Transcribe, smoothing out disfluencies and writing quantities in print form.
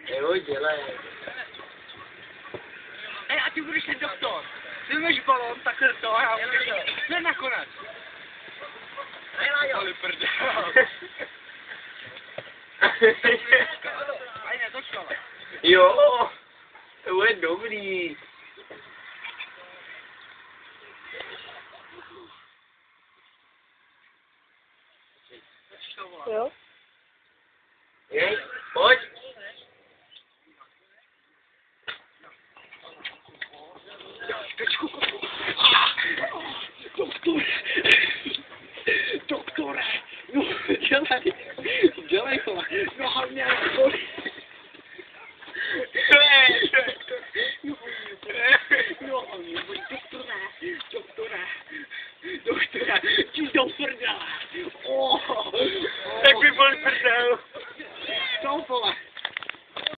Jo, dělej. A ty budeš ten doktor. Ty máš balón, takhle to a já budeš ne nakonec. Ale prdel. Aj netočil. Jo, to je dobrý. Jo? Jej, pojď. Doktore, no dělej to, no hlavně bolí. No hlavně bolí, doktore, ti do prdele. Tak by byl prdel. Co vole?